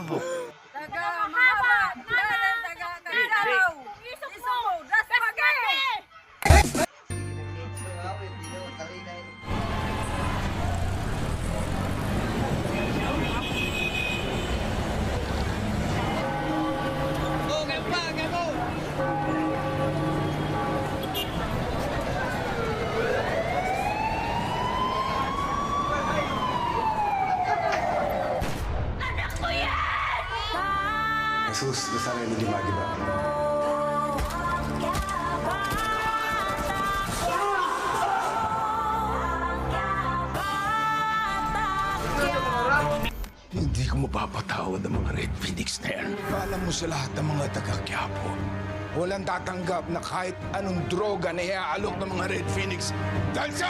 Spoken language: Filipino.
Quiapo. Taga Mahaba, taga Candelaw, Isumo, Dasmagay. Jesus, dasar yang lagi ba? Hindi ko mapapatawad ang mga Red Phoenix na yan. Alam mo sa lahat ng mga taga-Quiapo, walang tatanggap na kahit anong droga na iaalok ng mga Red Phoenix. Dahil sa